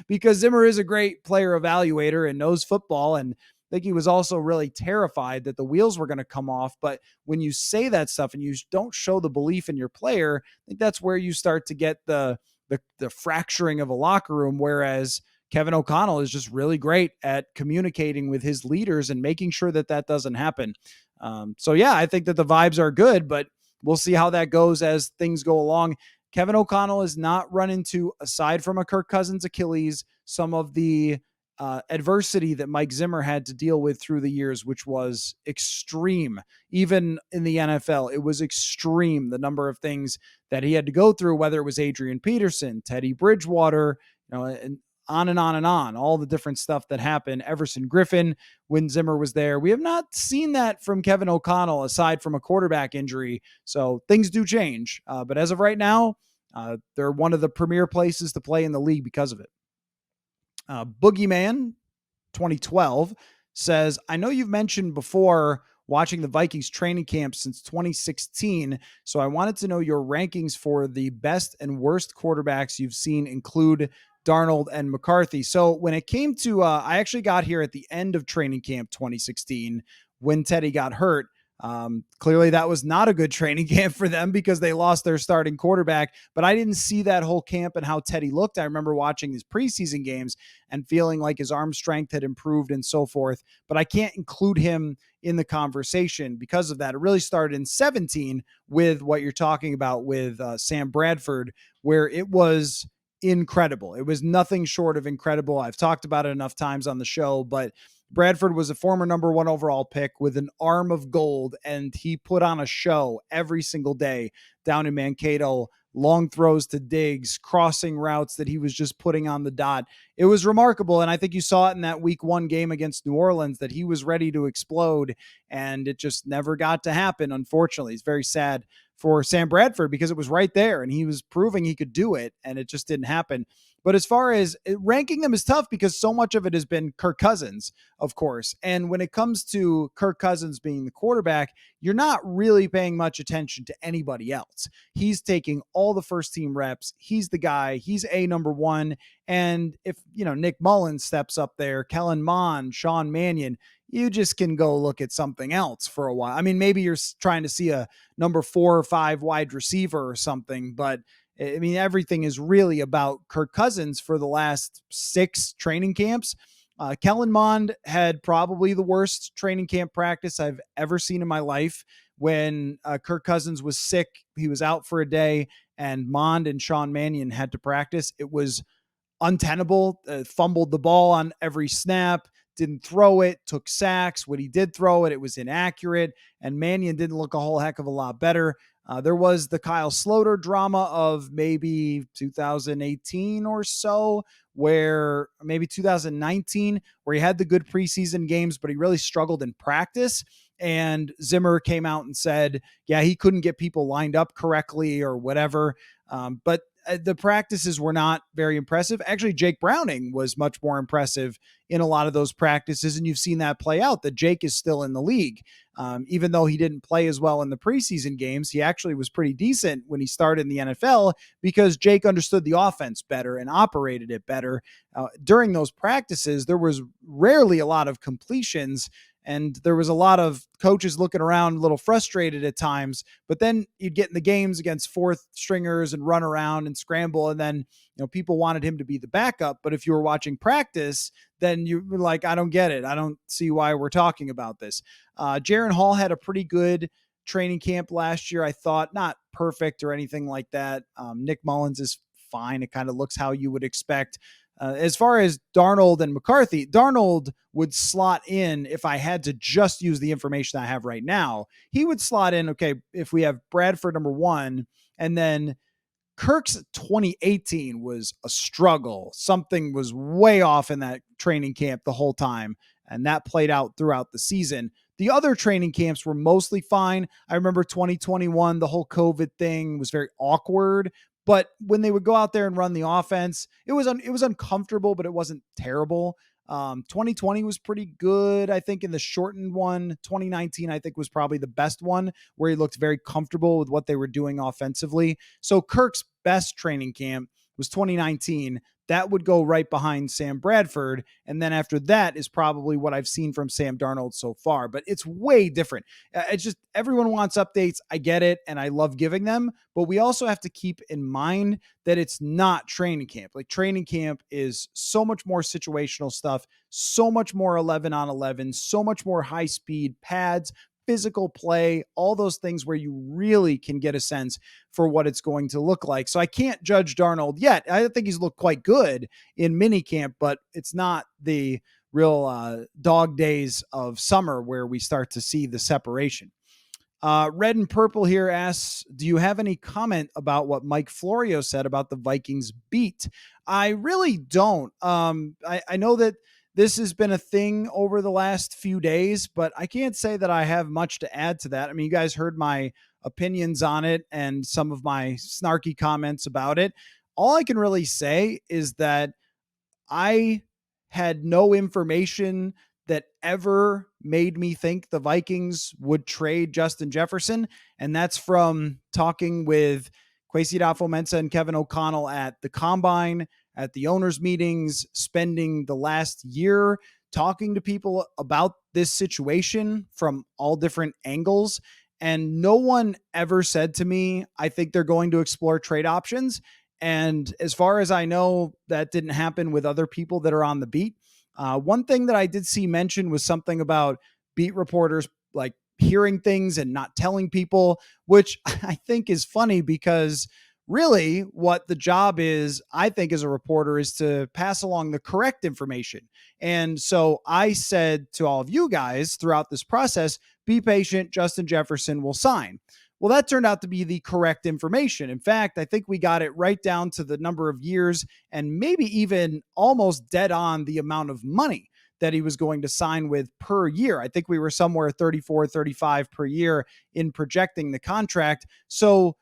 because Zimmer is a great player evaluator and knows football. And I think he was also really terrified that the wheels were going to come off. But when you say that stuff and you don't show the belief in your player, I think that's where you start to get the fracturing of a locker room. Whereas Kevin O'Connell is just really great at communicating with his leaders and making sure that that doesn't happen. So yeah, I think that the vibes are good, but we'll see how that goes as things go along. Kevin O'Connell has not run into, aside from a Kirk Cousins Achilles, some of the adversity that Mike Zimmer had to deal with through the years, which was extreme. Even in the NFL, it was extreme, the number of things that he had to go through, whether it was Adrian Peterson, Teddy Bridgewater, and on and on and on, all the different stuff that happened. Everson Griffin, when Zimmer was there. We have not seen that from Kevin O'Connell, aside from a quarterback injury. So things do change. But as of right now, they're one of the premier places to play in the league because of it. Boogeyman 2012 says, I know you've mentioned before watching the Vikings training camp since 2016, so I wanted to know your rankings for the best and worst quarterbacks you've seen include Darnold and McCarthy. So when it came to, I actually got here at the end of training camp 2016 when Teddy got hurt. Clearly that was not a good training camp for them because they lost their starting quarterback, but I didn't see that whole camp and how Teddy looked. I remember watching his preseason games and feeling like his arm strength had improved and so forth, but I can't include him in the conversation because of that. It really started in 17 with what you're talking about with Sam Bradford, where it was incredible. It was nothing short of incredible. I've talked about it enough times on the show, but Bradford was a former number 1 overall pick with an arm of gold, and he put on a show every single day down in Mankato. Long throws to Diggs, crossing routes that he was just putting on the dot. It was remarkable, and I think you saw it in that week 1 game against New Orleans that he was ready to explode, and it just never got to happen, unfortunately. It's very sad for Sam Bradford because it was right there, and he was proving he could do it, and it just didn't happen. But as far as ranking them is tough because so much of it has been Kirk Cousins, of course. And when it comes to Kirk Cousins being the quarterback, you're not really paying much attention to anybody else. He's taking all the first team reps. He's the guy. He's a number 1. And if, Nick Mullins steps up there, Kellen Mond, Sean Mannion, you just can go look at something else for a while. I mean, maybe you're trying to see a number 4 or 5 wide receiver or something, but I mean, everything is really about Kirk Cousins for the last 6 training camps. Kellen Mond had probably the worst training camp practice I've ever seen in my life. When Kirk Cousins was sick, he was out for a day, and Mond and Sean Mannion had to practice. It was untenable, fumbled the ball on every snap, didn't throw it, took sacks. When he did throw it, it was inaccurate, and Mannion didn't look a whole heck of a lot better. There was the Kyle Sloter drama of maybe 2018 or so, where maybe 2019, where he had the good preseason games, but he really struggled in practice. And Zimmer came out and said, yeah, he couldn't get people lined up correctly or whatever. But the practices were not very impressive. Actually, Jake Browning was much more impressive in a lot of those practices. And you've seen that play out, that Jake is still in the league. Even though he didn't play as well in the preseason games, he actually was pretty decent when he started in the NFL because Jake understood the offense better and operated it better. During those practices, there was rarely a lot of completions, and there was a lot of coaches looking around a little frustrated at times, but then you'd get in the games against 4th stringers and run around and scramble. And then, people wanted him to be the backup. But if you were watching practice, then you were like, I don't get it. I don't see why we're talking about this. Jaron Hall had a pretty good training camp last year. I thought not perfect or anything like that. Nick Mullins is fine. It kind of looks how you would expect. As far as Darnold and McCarthy, Darnold would slot in if I had to just use the information I have right now. He would slot in, okay, if we have Bradford number one, and then Kirk's 2018 was a struggle. Something was way off in that training camp the whole time, and that played out throughout the season. The other training camps were mostly fine. I remember 2021, the whole COVID thing was very awkward, but when they would go out there and run the offense, it was uncomfortable, but it wasn't terrible. 2020 was pretty good. I think in the shortened one, 2019, I think was probably the best one where he looked very comfortable with what they were doing offensively. So Kirk's best training camp was 2019. That would go right behind Sam Bradford. And then after that is probably what I've seen from Sam Darnold so far, but it's way different. It's just everyone wants updates. I get it. And I love giving them, but we also have to keep in mind that it's not training camp. Like training camp is so much more situational stuff, so much more 11 on 11, so much more high speed pads, physical play, all those things where you really can get a sense for what it's going to look like. So I can't judge Darnold yet. I think he's looked quite good in minicamp, but it's not the real dog days of summer where we start to see the separation. Red and Purple here asks, do you have any comment about what Mike Florio said about the Vikings beat? I really don't. I know that this has been a thing over the last few days, but I can't say that I have much to add to that. I mean, you guys heard my opinions on it and some of my snarky comments about it. All I can really say is that I had no information that ever made me think the Vikings would trade Justin Jefferson. And that's from talking with Kwesi Adofo-Mensah and Kevin O'Connell at the Combine, at the owners' meetings, spending the last year talking to people about this situation from all different angles. And no one ever said to me, I think they're going to explore trade options. And as far as I know, that didn't happen with other people that are on the beat. One thing that I did see mentioned was something about beat reporters like hearing things and not telling people, which I think is funny because really what the job is, I think, as a reporter is to pass along the correct information. And so I said to all of you guys throughout this process, be patient, Justin Jefferson will sign. Well, that turned out to be the correct information. In fact, I think we got it right down to the number of years and maybe even almost dead on the amount of money that he was going to sign with per year. I think we were somewhere 34, 35 per year in projecting the contract. So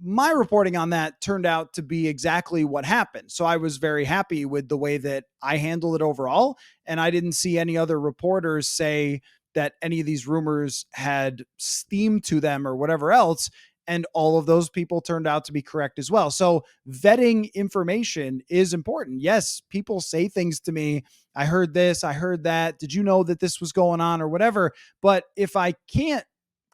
my reporting on that turned out to be exactly what happened. So I was very happy with the way that I handled it overall. And I didn't see any other reporters say that any of these rumors had steam to them or whatever else. And all of those people turned out to be correct as well. So vetting information is important. Yes, people say things to me. I heard this, I heard that. Did you know that this was going on or whatever? But if I can't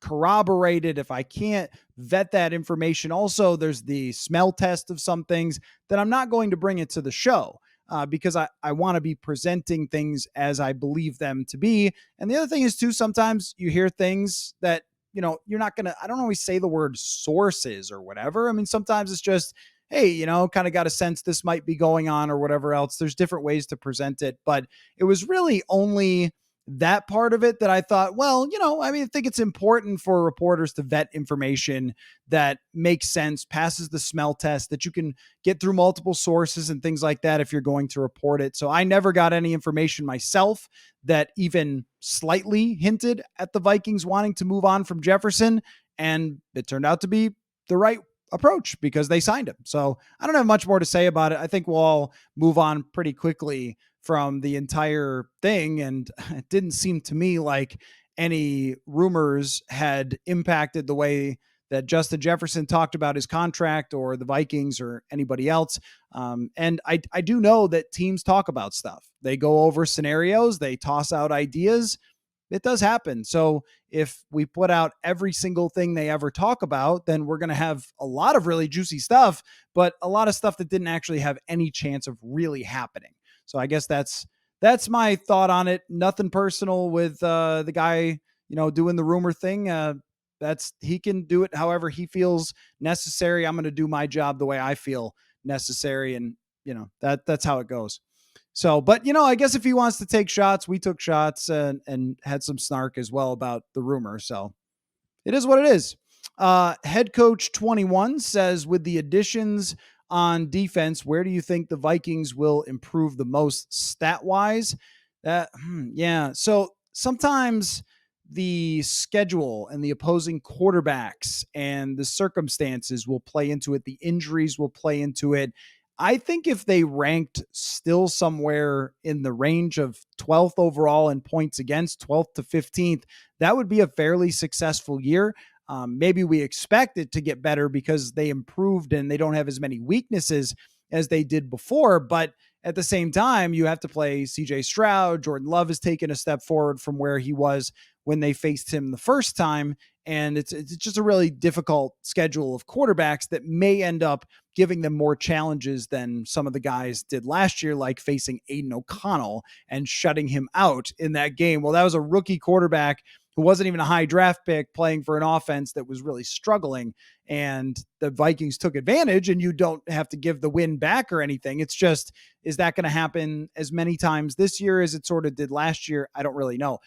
corroborate it, if I can't vet that information, also there's the smell test of some things, that I'm not going to bring it to the show. Because I want to be presenting things as I believe them to be. And the other thing is too, sometimes you hear things that, you're not going to, I don't always say the word sources or whatever. I mean, sometimes it's just, hey, kind of got a sense this might be going on or whatever else. There's different ways to present it, but it was really only that part of it that I thought, well, I think it's important for reporters to vet information that makes sense, passes the smell test, that you can get through multiple sources and things like that if you're going to report it. So I never got any information myself that even slightly hinted at the Vikings wanting to move on from Jefferson. And it turned out to be the right approach because they signed him. So I don't have much more to say about it. I think we'll all move on pretty quickly from the entire thing. And it didn't seem to me like any rumors had impacted the way that Justin Jefferson talked about his contract or the Vikings or anybody else. And I do know that teams talk about stuff. They go over scenarios, they toss out ideas. It does happen. So if we put out every single thing they ever talk about, then we're going to have a lot of really juicy stuff, but a lot of stuff that didn't actually have any chance of really happening. So I guess that's my thought on it. Nothing personal with the guy, doing the rumor thing. He can do it however he feels necessary. I'm going to do my job the way I feel necessary. And, that's how it goes. So, but I guess if he wants to take shots, we took shots and had some snark as well about the rumor. So it is what it is. Head coach 21 says, with the additions on defense, where do you think the Vikings will improve the most stat wise? Yeah. So sometimes the schedule and the opposing quarterbacks and the circumstances will play into it. The injuries will play into it. I think if they ranked still somewhere in the range of 12th overall in points against, 12th to 15th, that would be a fairly successful year. Maybe we expect it to get better because they improved and they don't have as many weaknesses as they did before. But at the same time, you have to play CJ Stroud. Jordan Love has taken a step forward from where he was when they faced him the first time. And it's just a really difficult schedule of quarterbacks that may end up giving them more challenges than some of the guys did last year, like facing Aiden O'Connell and shutting him out in that game. Well, that was a rookie quarterback who wasn't even a high draft pick playing for an offense that was really struggling. And the Vikings took advantage, and you don't have to give the win back or anything. It's just, is that going to happen as many times this year as it sort of did last year? I don't really know.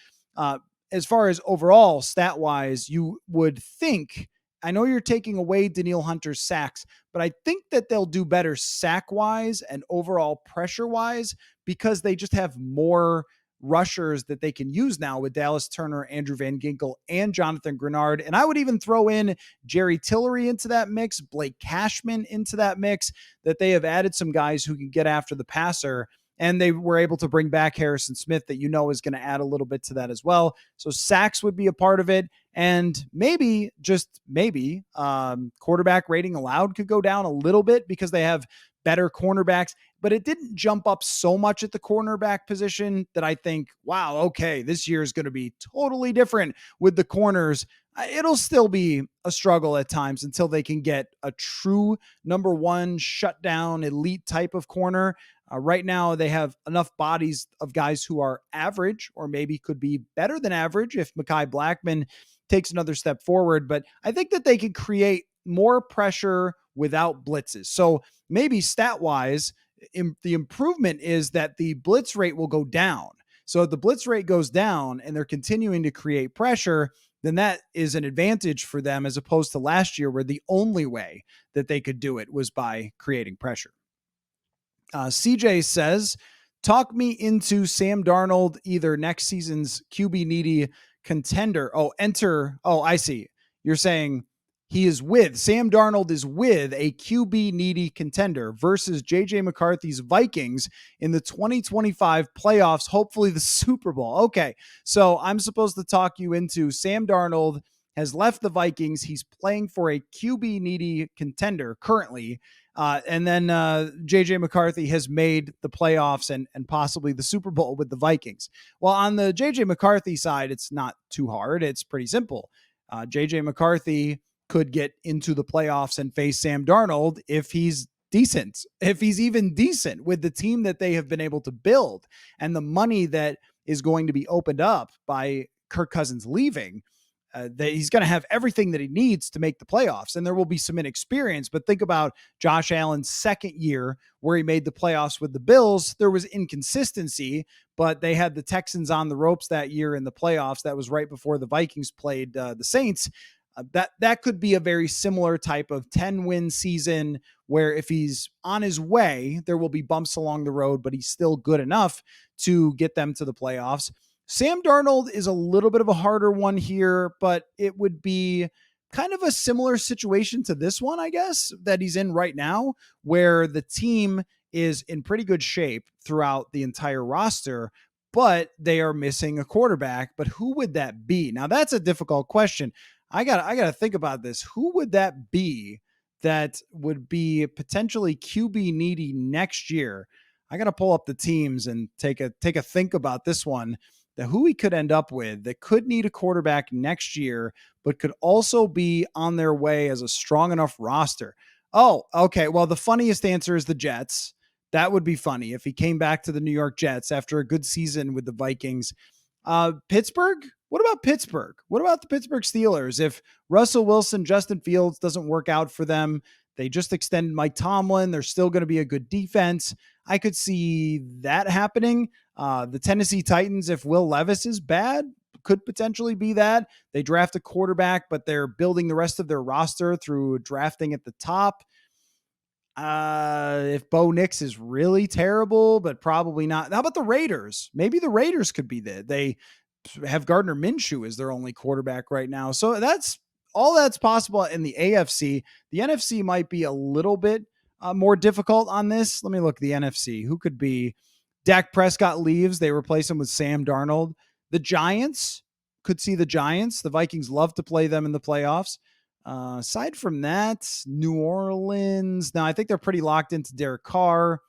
As far as overall stat wise, you would think, I know you're taking away Danielle Hunter's sacks, but I think that they'll do better sack wise and overall pressure wise because they just have more rushers that they can use now with Dallas Turner, Andrew Van Ginkel, and Jonathan Grenard. And I would even throw in Jerry Tillery into that mix, Blake Cashman into that mix, that they have added some guys who can get after the passer. And they were able to bring back Harrison Smith that is going to add a little bit to that as well. So sacks would be a part of it. And maybe, just maybe, quarterback rating allowed could go down a little bit because they have better cornerbacks. But it didn't jump up so much at the cornerback position that I think, wow, okay, this year is going to be totally different with the corners. It'll still be a struggle at times until they can get a true number one shutdown elite type of corner. Right now, they have enough bodies of guys who are average or maybe could be better than average if Mekhi Blackmon takes another step forward. But I think that they can create more pressure without blitzes. So maybe stat-wise, the improvement is that the blitz rate will go down. So if the blitz rate goes down and they're continuing to create pressure, then that is an advantage for them as opposed to last year where the only way that they could do it was by creating pressure. CJ says, talk me into Sam Darnold, either next season's QB needy contender. I see. You're saying Sam Darnold is with a QB needy contender versus J.J. McCarthy's Vikings in the 2025 playoffs, hopefully the Super Bowl. Okay, so I'm supposed to talk you into Sam Darnold has left the Vikings. He's playing for a QB needy contender currently. And then J.J. McCarthy has made the playoffs and possibly the Super Bowl with the Vikings. Well, on the J.J. McCarthy side, it's not too hard. It's pretty simple. J.J. McCarthy could get into the playoffs and face Sam Darnold if he's decent, if he's even decent with the team that they have been able to build and the money that is going to be opened up by Kirk Cousins leaving. That he's going to have everything that he needs to make the playoffs, and there will be some inexperience. But think about Josh Allen's second year where he made the playoffs with the Bills. There was inconsistency, but they had the Texans on the ropes that year in the playoffs. That was right before the Vikings played the Saints. That could be a very similar type of 10-win season where if he's on his way, there will be bumps along the road, but he's still good enough to get them to the playoffs. Sam Darnold is a little bit of a harder one here, but it would be kind of a similar situation to this one, I guess, that he's in right now, where the team is in pretty good shape throughout the entire roster, but they are missing a quarterback. But who would that be? Now, that's a difficult question. I got to think about this. Who would that be that would be potentially QB needy next year? I got to pull up the teams and take a think about this one. Who he could end up with that could need a quarterback next year, but could also be on their way as a strong enough roster. Oh, okay. Well, the funniest answer is the Jets. That would be funny if he came back to the New York Jets after a good season with the Vikings. Pittsburgh? What about Pittsburgh? What about the Pittsburgh Steelers? If Russell Wilson, Justin Fields doesn't work out for them, They just extended Mike Tomlin. They're still going to be a good defense. I could see that happening. The Tennessee Titans, if Will Levis is bad, could potentially be that. They draft a quarterback, but they're building the rest of their roster through drafting at the top. If Bo Nix is really terrible, but probably not. How about the Raiders? Maybe the Raiders could be there. They have Gardner Minshew as their only quarterback right now. So that's all that's possible in the AFC. The NFC might be a little bit more difficult on this. Let me look at the NFC. Who could be? Dak Prescott leaves. They replace him with Sam Darnold. The Giants could see the Giants. The Vikings love to play them in the playoffs. Aside from that, New Orleans. Now, I think they're pretty locked into Derek Carr.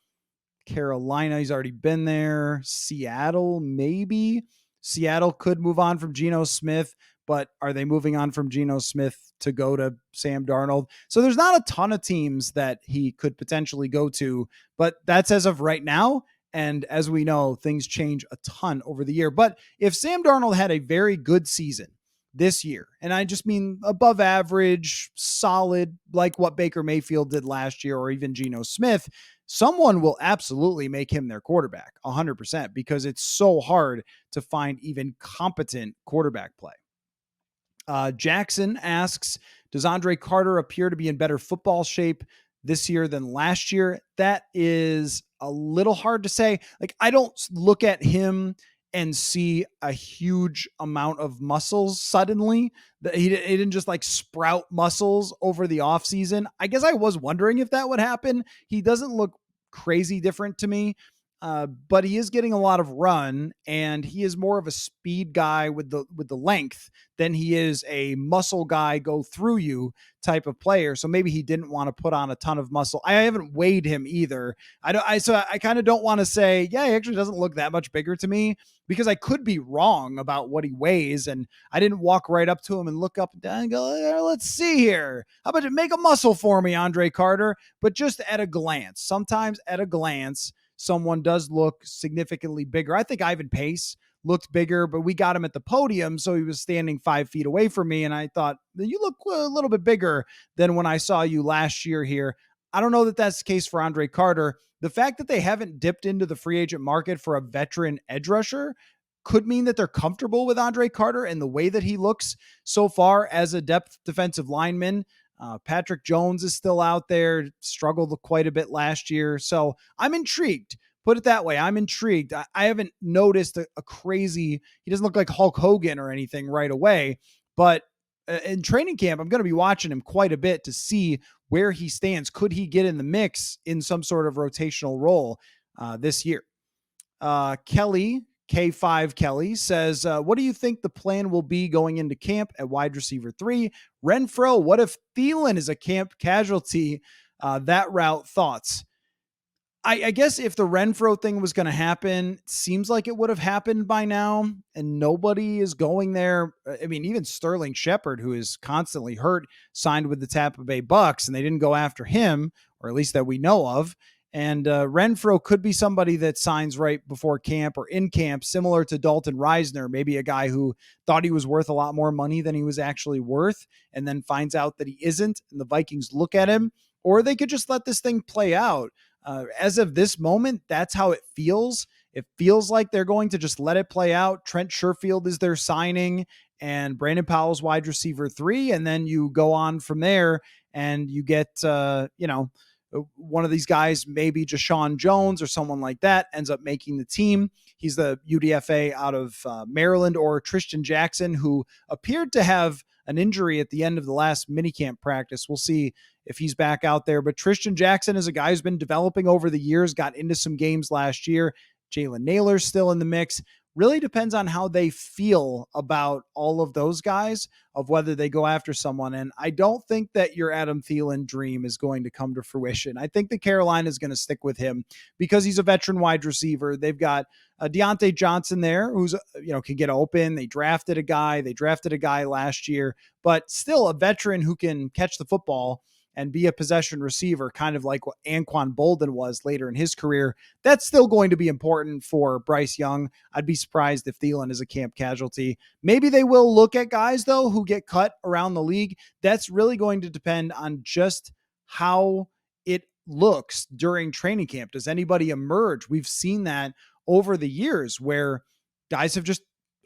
Carolina, he's already been there. Seattle, maybe. Seattle could move on from Geno Smith, but are they moving on from Geno Smith to go to Sam Darnold? So there's not a ton of teams that he could potentially go to, but that's as of right now. And as we know, things change a ton over the year. But if Sam Darnold had a very good season this year, and I just mean above average, solid, like what Baker Mayfield did last year, or even Geno Smith, someone will absolutely make him their quarterback 100% because it's so hard to find even competent quarterback play. Jackson asks, does Andre Carter appear to be in better football shape this year than last year? That is a little hard to say. Like, I don't look at him and see a huge amount of muscles suddenly. He didn't just like sprout muscles over the offseason. I guess I was wondering if that would happen. He doesn't look crazy different to me. But he is getting a lot of run, and he is more of a speed guy with the length than he is a muscle guy, go through you type of player. So maybe he didn't want to put on a ton of muscle. I haven't weighed him either. So I kind of don't want to say, yeah, he actually doesn't look that much bigger to me, because I could be wrong about what he weighs. And I didn't walk right up to him and look up and down and go, let's see here. How about you make a muscle for me, Andre Carter? But just at a glance, sometimes at a glance, someone does look significantly bigger. I think Ivan Pace looked bigger, but we got him at the podium, so he was standing 5 feet away from me, and I thought, you look a little bit bigger than when I saw you last year here. I don't know that that's the case for Andre Carter. The fact that they haven't dipped into the free agent market for a veteran edge rusher could mean that they're comfortable with Andre Carter and the way that he looks so far as a depth defensive lineman. Patrick Jones is still out there, struggled quite a bit last year. So I'm intrigued. Put it that way. I'm intrigued. I haven't noticed a crazy, he doesn't look like Hulk Hogan or anything right away, but in training camp, I'm going to be watching him quite a bit to see where he stands. Could he get in the mix in some sort of rotational role this year? Kelly, K5 Kelly says, what do you think the plan will be going into camp at wide receiver 3? Renfro, what if Thielen is a camp casualty? That route, thoughts? I guess if the Renfro thing was going to happen, it seems like it would have happened by now, and nobody is going there. I mean, even Sterling Shepard, who is constantly hurt, signed with the Tampa Bay Bucks, and they didn't go after him, or at least that we know of. And Renfro could be somebody that signs right before camp or in camp, similar to Dalton Reisner, maybe a guy who thought he was worth a lot more money than he was actually worth, and then finds out that he isn't, and the Vikings look at him. Or they could just let this thing play out. As of this moment, that's how it feels. It feels like they're going to just let it play out. Trent Sherfield is their signing, and Brandon Powell's wide receiver 3. And then you go on from there and you get, one of these guys, maybe Jashawn Jones or someone like that, ends up making the team. He's the UDFA out of Maryland, or Tristan Jackson, who appeared to have an injury at the end of the last minicamp practice. We'll see if he's back out there. But Tristan Jackson is a guy who's been developing over the years, got into some games last year. Jalen Naylor's still in the mix. Really depends on how they feel about all of those guys, of whether they go after someone. And I don't think that your Adam Thielen dream is going to come to fruition. I think that Carolina is going to stick with him because he's a veteran wide receiver. They've got Deontay Johnson there, who's, can get open. They drafted a guy last year, but still a veteran who can catch the football and be a possession receiver, kind of like what Anquan Bolden was later in his career. That's still going to be important for Bryce Young. I'd be surprised if Thielen is a camp casualty. Maybe they will look at guys, though, who get cut around the league. That's really going to depend on just how it looks during training camp. Does anybody emerge? We've seen that over the years where guys have just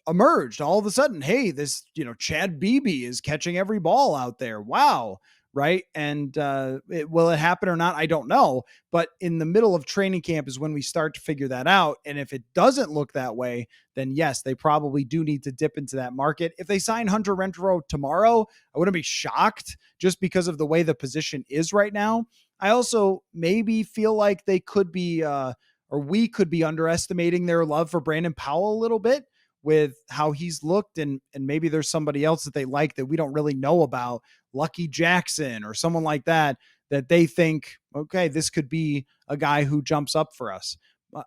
emerged all of a sudden. Hey, this, Chad Beebe is catching every ball out there. Wow. Right. And will it happen or not? I don't know. But in the middle of training camp is when we start to figure that out. And if it doesn't look that way, then yes, they probably do need to dip into that market. If they sign Hunter Renfrow tomorrow, I wouldn't be shocked just because of the way the position is right now. I also maybe feel like they could be, or we could be underestimating their love for Brandon Powell a little bit with how he's looked, and maybe there's somebody else that they like that we don't really know about, Lucky Jackson or someone like that, that they think, okay, this could be a guy who jumps up for us.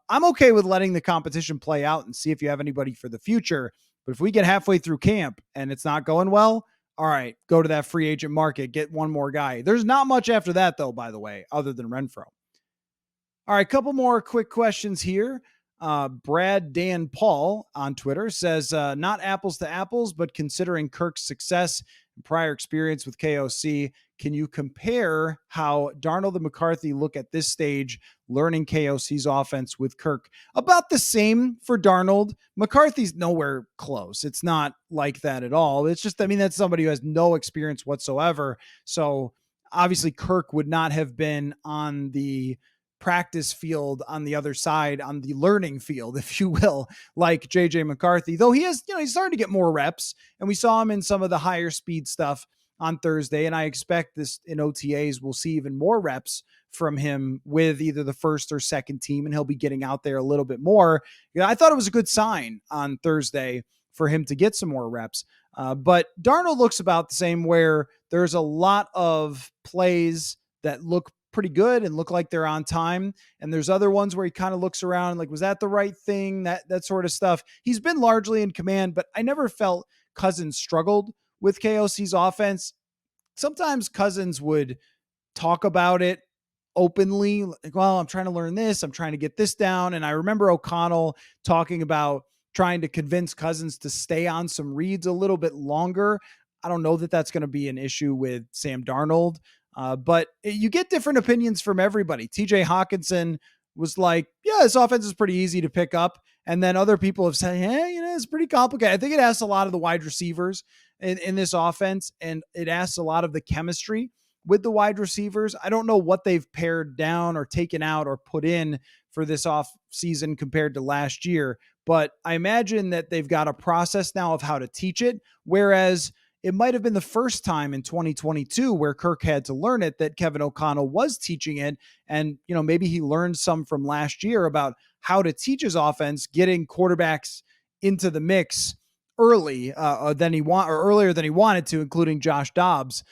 I'm okay with letting the competition play out and see if you have anybody for the future. But if we get halfway through camp and it's not going well, all right, go to that free agent market, get one more guy. There's not much after that, though, by the way, other than Renfrow. All right, couple more quick questions here. Brad Dan Paul on Twitter says, not apples to apples, but considering Kirk's success and prior experience with KOC, can you compare how Darnold and McCarthy look at this stage, learning KOC's offense with Kirk? About the same for Darnold. McCarthy's nowhere close. It's not like that at all. It's just, that's somebody who has no experience whatsoever. So obviously Kirk would not have been on the practice field on the other side, on the learning field, if you will, like J.J. McCarthy, though he has, he's starting to get more reps, and we saw him in some of the higher speed stuff on Thursday. And I expect this in OTAs, we'll see even more reps from him with either the first or second team, and he'll be getting out there a little bit more. I thought it was a good sign on Thursday for him to get some more reps. But Darnold looks about the same, where there's a lot of plays that look pretty good and look like they're on time. And there's other ones where he kind of looks around like, was that the right thing? That sort of stuff. He's been largely in command, but I never felt Cousins struggled with KOC's offense. Sometimes Cousins would talk about it openly, like, well, I'm trying to learn this, I'm trying to get this down. And I remember O'Connell talking about trying to convince Cousins to stay on some reads a little bit longer. I don't know that that's going to be an issue with Sam Darnold. But you get different opinions from everybody. TJ Hawkinson was like, yeah, this offense is pretty easy to pick up. And then other people have said, hey, it's pretty complicated. I think it asks a lot of the wide receivers in this offense, and it asks a lot of the chemistry with the wide receivers. I don't know what they've pared down or taken out or put in for this off season compared to last year. But I imagine that they've got a process now of how to teach it. Whereas it might have been the first time in 2022 where Kirk had to learn it, that Kevin O'Connell was teaching it. And, maybe he learned some from last year about how to teach his offense, getting quarterbacks into the mix earlier than he wanted to, including Josh Dobbs.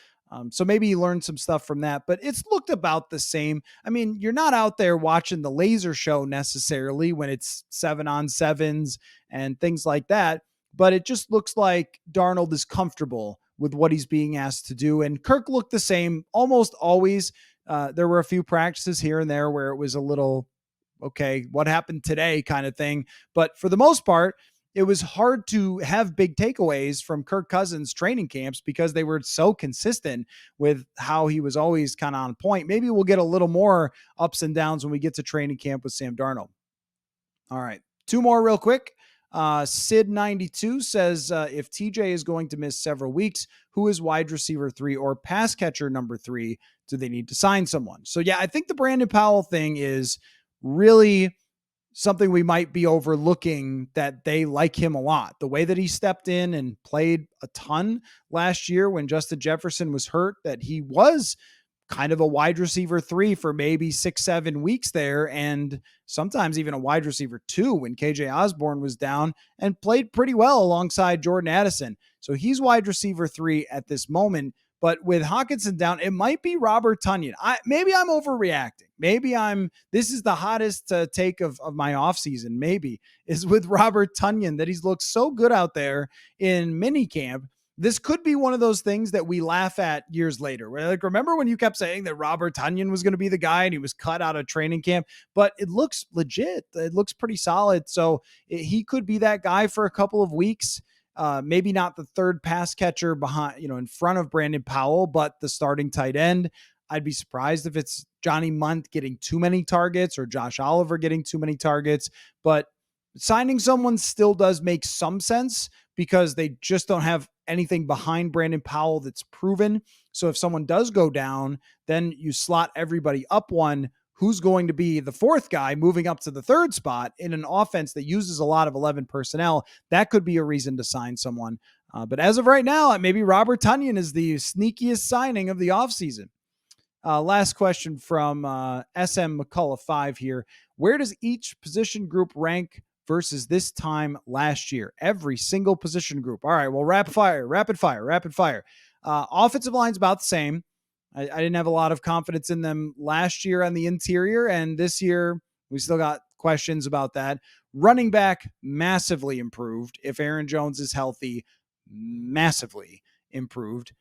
So maybe he learned some stuff from that, but it's looked about the same. You're not out there watching the laser show necessarily when it's 7-on-7s and things like that. But it just looks like Darnold is comfortable with what he's being asked to do. And Kirk looked the same almost always. There were a few practices here and there where it was a little, okay, what happened today kind of thing. But for the most part, it was hard to have big takeaways from Kirk Cousins training camps because they were so consistent with how he was always kind of on point. Maybe we'll get a little more ups and downs when we get to training camp with Sam Darnold. All right, two more real quick. Sid92 says, if TJ is going to miss several weeks, who is wide receiver 3 or pass catcher number 3? Do they need to sign someone? So yeah, I think the Brandon Powell thing is really something we might be overlooking, that they like him a lot. The way that he stepped in and played a ton last year when Justin Jefferson was hurt, that he was kind of a wide receiver 3 for maybe 6-7 weeks there, and sometimes even a wide receiver 2 when KJ Osborne was down, and played pretty well alongside Jordan Addison. So he's wide receiver 3 at this moment. But with Hawkinson down, it might be Robert Tonyan. Maybe I'm overreacting. Maybe this is the hottest take of my offseason, maybe, is with Robert Tonyan, that he's looked so good out there in minicamp. This could be one of those things that we laugh at years later. Where, like, remember when you kept saying that Robert Tonyan was going to be the guy and he was cut out of training camp? But it looks legit. It looks pretty solid. So he could be that guy for a couple of weeks. Maybe not the third pass catcher behind, in front of Brandon Powell, but the starting tight end. I'd be surprised if it's Johnny Munt getting too many targets or Josh Oliver getting too many targets, but signing someone still does make some sense because they just don't have anything behind Brandon Powell that's proven. So if someone does go down, then you slot everybody up one. Who's going to be the fourth guy moving up to the third spot in an offense that uses a lot of 11 personnel? That could be a reason to sign someone. But as of right now, maybe Robert Tonyan is the sneakiest signing of the offseason. Last question from SM McCullough 5 here. Where does each position group rank versus this time last year? Every single position group. All right, well, rapid fire. Offensive line's about the same. I didn't have a lot of confidence in them last year on the interior, and this year we still got questions about that. Running back, massively improved. If Aaron Jones is healthy, massively improved.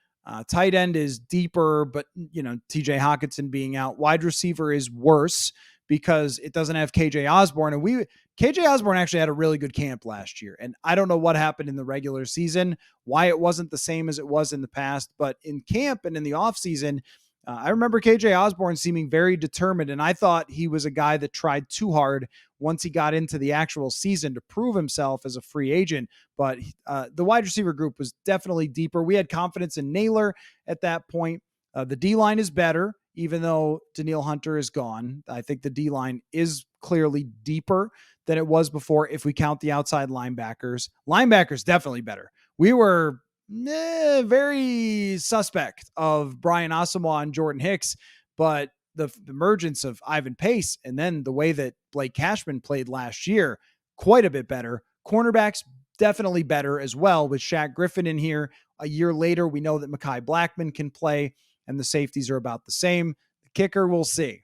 Tight end is deeper, but TJ Hawkinson being out. Wide receiver is worse because it doesn't have KJ Osborne. And KJ Osborne actually had a really good camp last year. And I don't know what happened in the regular season, why it wasn't the same as it was in the past, but in camp and in the offseason, I remember KJ Osborne seeming very determined, and I thought he was a guy that tried too hard once he got into the actual season to prove himself as a free agent. But the wide receiver group was definitely deeper. We had confidence in Naylor at that point. The D-line is better, even though Danielle Hunter is gone. I think the D-line is clearly deeper than it was before if we count the outside linebackers. Linebackers definitely better. We were very suspect of Brian Asamoah and Jordan Hicks, but the emergence of Ivan Pace and then the way that Blake Cashman played last year, quite a bit better. Cornerbacks definitely better as well with Shaq Griffin in here. A year later, we know that Mekhi Blackman can play, and the safeties are about the same. The kicker, we'll see.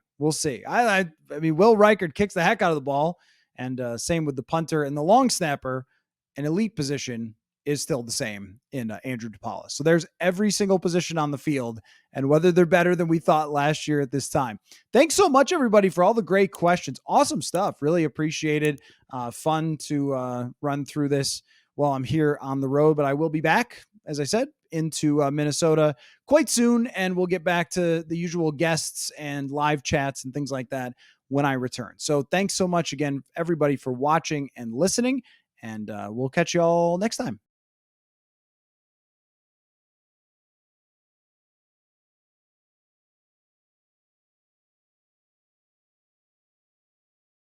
I mean, Will Reichard kicks the heck out of the ball, and same with the punter and the long snapper. An elite position is still the same in Andrew DePaula. So there's every single position on the field and whether they're better than we thought last year at this time. Thanks so much, everybody, for all the great questions. Awesome stuff. Really appreciate it. Fun to run through this while I'm here on the road, but I will be back, as I said, into Minnesota quite soon, and we'll get back to the usual guests and live chats and things like that when I return. So thanks so much again, everybody, for watching and listening, and we'll catch you all next time.